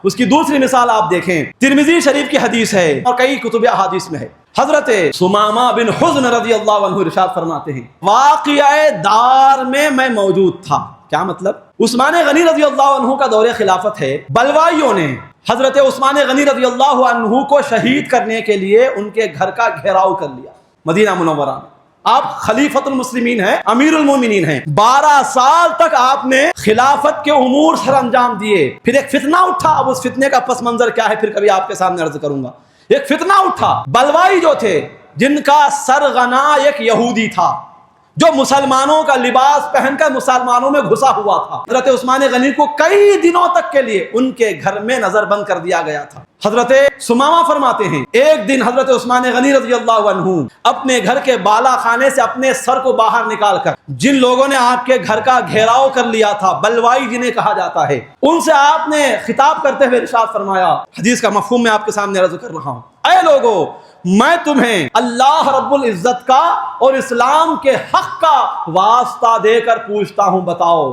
اس کی دوسری مثال آپ دیکھیں، ترمذی شریف کی حدیث ہے اور کئی کتب احادیث میں ہے، حضرت ثمامہ بن حزن رضی اللہ عنہ ارشاد فرماتے ہیں واقعہ دار میں میں موجود تھا۔ کیا مطلب؟ عثمان غنی رضی اللہ عنہ کا دور خلافت ہے، بلوائیوں نے حضرت عثمان غنی رضی اللہ عنہ کو شہید کرنے کے لیے ان کے گھر کا گھیراؤ کر لیا مدینہ منورہ میں۔ آپ خلیفۃ المسلمین ہیں، امیر المومنین ہیں، 12 سال تک آپ نے خلافت کے امور سر انجام دیے۔ پھر ایک فتنہ اٹھا، اب اس فتنے کا پس منظر کیا ہے پھر کبھی آپ کے سامنے عرض کروں گا۔ ایک فتنہ اٹھا، بلوائی جو تھے جن کا سرغنا ایک یہودی تھا جو مسلمانوں کا لباس پہن کر مسلمانوں میں گھسا ہوا تھا، حضرت عثمان غنی کو کئی دنوں تک کے لیے ان کے گھر میں نظر بند کر دیا گیا تھا۔ حضرت ثمامہ فرماتے ہیں ایک دن حضرت عثمان غنی رضی اللہ عنہ اپنے گھر کے بالا خانے سے اپنے سر کو باہر نکال کر جن لوگوں نے آپ کے گھر کا گھیراؤ کر لیا تھا، بلوائی جنہیں کہا جاتا ہے، ان سے آپ نے خطاب کرتے ہوئے ارشاد فرمایا، حدیث کا مفہوم میں آپ کے سامنے عرض کر رہا ہوں، اے لوگو میں تمہیں اللہ رب العزت کا اور اسلام کے حق کا واسطہ دے کر پوچھتا ہوں، بتاؤ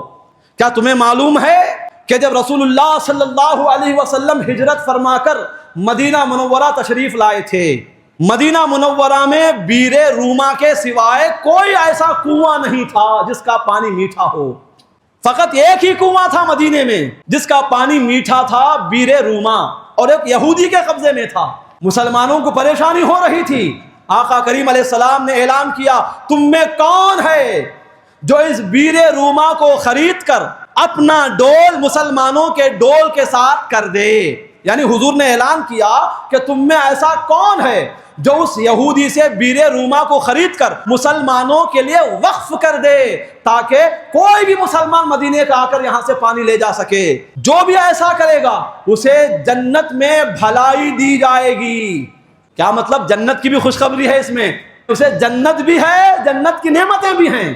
کیا تمہیں معلوم ہے کہ جب رسول اللہ صلی اللہ علیہ وسلم ہجرت فرما کر مدینہ منورہ تشریف لائے تھے، مدینہ منورہ میں بیر روما کے سوائے کوئی ایسا کنواں نہیں تھا جس کا پانی میٹھا ہو۔ فقط ایک ہی کنواں تھا مدینے میں جس کا پانی میٹھا تھا، بیر روما، اور ایک یہودی کے قبضے میں تھا۔ مسلمانوں کو پریشانی ہو رہی تھی، آقا کریم علیہ السلام نے اعلان کیا تم میں کون ہے جو اس بیر روما کو خرید کر اپنا ڈول مسلمانوں کے ڈول کے ساتھ کر دے۔ یعنی حضور نے اعلان کیا کہ تم میں ایسا کون ہے جو اس یہودی سے بیر روما کو خرید کر مسلمانوں کے لیے وقف کر دے تاکہ کوئی بھی مسلمان مدینے کا آ کر یہاں سے پانی لے جا سکے۔ جو بھی ایسا کرے گا اسے جنت میں بھلائی دی جائے گی۔ کیا مطلب؟ جنت کی بھی خوشخبری ہے اس میں، اسے جنت بھی ہے، جنت کی نعمتیں بھی ہیں،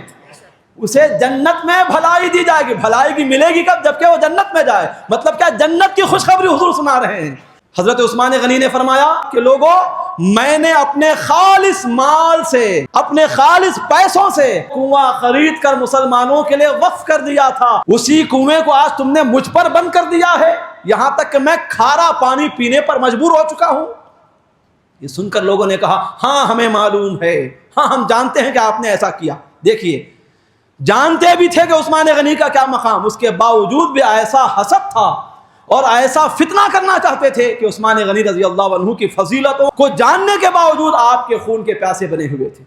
اسے جنت میں بھلائی دی جائے گی۔ بھلائی بھی ملے گی کب؟ جبکہ وہ جنت میں جائے۔ مطلب کیا؟ جنت کی خوشخبری حضور سنا رہے ہیں۔ حضرت عثمان غنی نے فرمایا کہ لوگوں میں نے اپنے خالص مال سے، اپنے خالص پیسوں سے کنواں خرید کر مسلمانوں کے لیے وقف کر دیا تھا، اسی کنویں کو آج تم نے مجھ پر بند کر دیا ہے، یہاں تک کہ میں کھارا پانی پینے پر مجبور ہو چکا ہوں۔ یہ سن کر لوگوں نے کہا ہاں ہمیں معلوم ہے، ہاں ہم جانتے ہیں کہ آپ نے ایسا کیا۔ دیکھیے، جانتے بھی تھے کہ عثمان غنی کا کیا مقام، اس کے باوجود بھی ایسا حسد تھا اور ایسا فتنہ کرنا چاہتے تھے کہ عثمان غنی رضی اللہ عنہ کی فضیلتوں کو جاننے کے باوجود آپ کے خون کے پیاسے بنے ہوئے تھے۔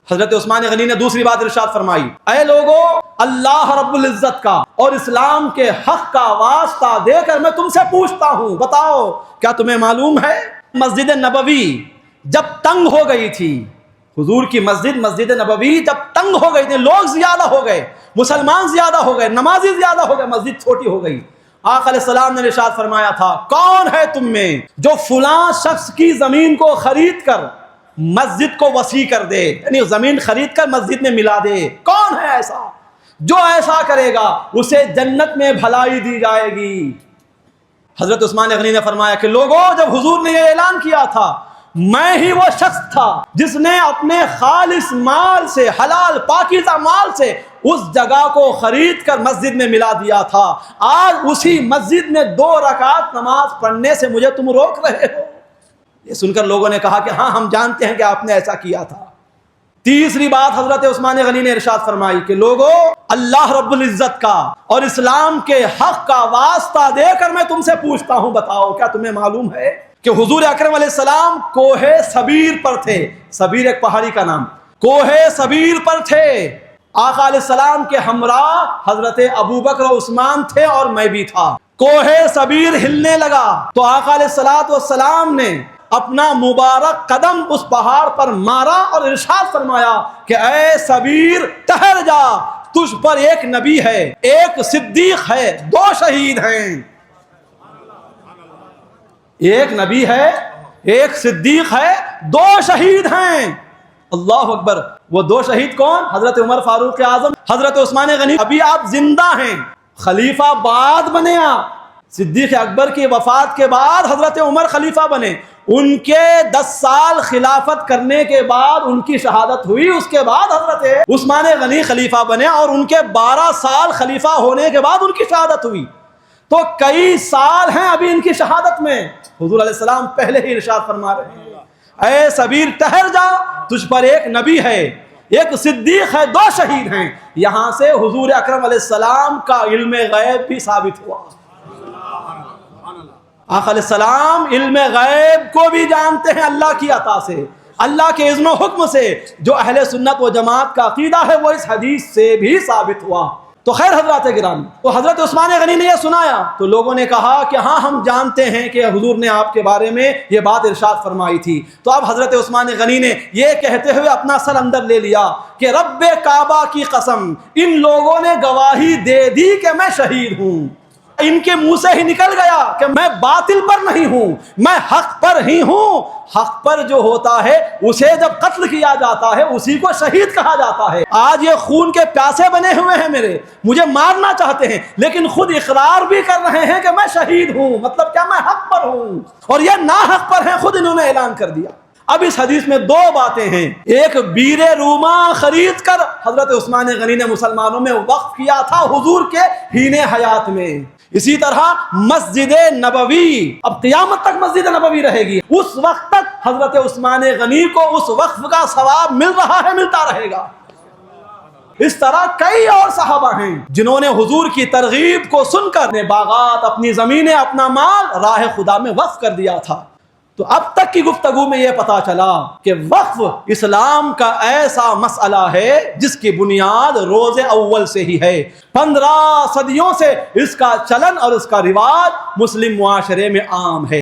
حضرت عثمان غنی نے دوسری بات ارشاد فرمائی، اے لوگو اللہ رب العزت کا اور اسلام کے حق کا واسطہ دے کر میں تم سے پوچھتا ہوں، بتاؤ کیا تمہیں معلوم ہے مسجد نبوی جب تنگ ہو گئی تھی، حضور کی مسجد نبوی جب تنگ ہو گئی تھی، لوگ زیادہ ہو گئے، مسلمان زیادہ ہو گئے، نمازی زیادہ ہو گئے، مسجد چھوٹی ہو گئی، آقا علیہ السلام نے ارشاد فرمایا تھا کون ہے تم میں جو فلاں شخص کی زمین کو خرید کر مسجد کو وسیع کر دے، یعنی زمین خرید کر مسجد میں ملا دے، کون ہے ایسا؟ جو ایسا کرے گا اسے جنت میں بھلائی دی جائے گی۔ حضرت عثمان غنی نے فرمایا کہ لوگوں جب حضور نے یہ اعلان کیا تھا میں ہی وہ شخص تھا جس نے اپنے خالص مال سے، حلال پاکیزہ مال سے اس جگہ کو خرید کر مسجد میں ملا دیا تھا، آج اسی مسجد میں 2 رکعت نماز پڑھنے سے مجھے تم روک رہے ہو۔ یہ سن کر لوگوں نے کہا کہ ہاں ہم جانتے ہیں کہ آپ نے ایسا کیا تھا۔ تیسری بات حضرت عثمان غنی نے ارشاد فرمائی کہ لوگوں اللہ رب العزت کا اور اسلام کے حق کا واسطہ دے کر میں تم سے پوچھتا ہوں، بتاؤ کیا تمہیں معلوم ہے کہ حضور اکرم علیہ السلام کوہ صبیر پر تھے، صبیر ایک پہاڑی کا نام، کوہ صبیر پر تھے، آقا علیہ السلام کے ہمراہ حضرت ابوبکر و عثمان تھے اور میں بھی تھا۔ کوہ صبیر ہلنے لگا تو آقا علیہ السلام نے اپنا مبارک قدم اس پہاڑ پر مارا اور ارشاد فرمایا کہ اے صبیر ٹھہر جا، تجھ پر ایک نبی ہے، ایک صدیق ہے، 2 شہید ہیں۔ ایک نبی ہے، ایک صدیق ہے، 2 شہید ہیں۔ اللہ اکبر۔ وہ 2 شہید کون؟ حضرت عمر فاروق اعظم، حضرت عثمان غنی۔ ابھی آپ زندہ ہیں، خلیفہ بعد بنے آپ، صدیق اکبر کی وفات کے بعد حضرت عمر خلیفہ بنے، ان کے 10 سال خلافت کرنے کے بعد ان کی شہادت ہوئی، اس کے بعد حضرت عثمان غنی خلیفہ بنے اور ان کے 12 سال خلیفہ ہونے کے بعد ان کی شہادت ہوئی۔ تو کئی سال ہیں ابھی ان کی شہادت میں، حضور علیہ السلام پہلے ہی ارشاد فرما رہے ہیں اے سبیر ٹھہر جا، تجھ پر ایک نبی ہے، ایک صدیق ہے، 2 شہید ہیں۔ یہاں سے حضور اکرم علیہ السلام کا علم غیب بھی ثابت ہوا۔ آقا علیہ السلام علم غیب کو بھی جانتے ہیں اللہ کی عطا سے، اللہ کے اذن و حکم سے۔ جو اہل سنت و جماعت کا عقیدہ ہے وہ اس حدیث سے بھی ثابت ہوا۔ تو خیر حضرات گرامی، تو حضرت عثمان غنی نے یہ سنایا تو لوگوں نے کہا کہ ہاں ہم جانتے ہیں کہ حضور نے آپ کے بارے میں یہ بات ارشاد فرمائی تھی۔ تو اب حضرت عثمان غنی نے یہ کہتے ہوئے اپنا سر اندر لے لیا کہ رب کعبہ کی قسم، ان لوگوں نے گواہی دے دی کہ میں شہید ہوں۔ ان کے منہ سے ہی نکل گیا کہ میں باطل پر نہیں ہوں، میں حق پر ہی ہوں۔ حق پر جو ہوتا ہے اسے جب قتل کیا جاتا ہے اسی کو شہید کہا جاتا ہے۔ آج یہ خون کے پیاسے بنے ہوئے ہیں میرے، مجھے مارنا چاہتے ہیں لیکن خود اقرار بھی کر رہے ہیں کہ میں شہید ہوں، مطلب کیا میں حق پر ہوں، اور یہ ناحق پر ہیں، خود انہوں نے اعلان کر دیا۔ اب اس حدیث میں 2 باتیں ہیں۔ ایک بیر روما خرید کر حضرت عثمان غنی نے مسلمانوں میں وقف کیا تھا حضور کے حین حیات میں۔ اسی طرح مسجد نبوی، اب قیامت تک مسجد نبوی رہے گی، اس وقت تک حضرت عثمان غنی کو اس وقف کا ثواب مل رہا ہے، ملتا رہے گا۔ اس طرح کئی اور صحابہ ہیں جنہوں نے حضور کی ترغیب کو سن کر اپنے باغات، اپنی زمینیں، اپنا مال راہ خدا میں وقف کر دیا تھا۔ تو اب تک کی گفتگو میں یہ پتا چلا کہ وقف اسلام کا ایسا مسئلہ ہے جس کی بنیاد روز اول سے ہی ہے۔ 15 صدیوں سے اس کا چلن اور اس کا رواج مسلم معاشرے میں عام ہے۔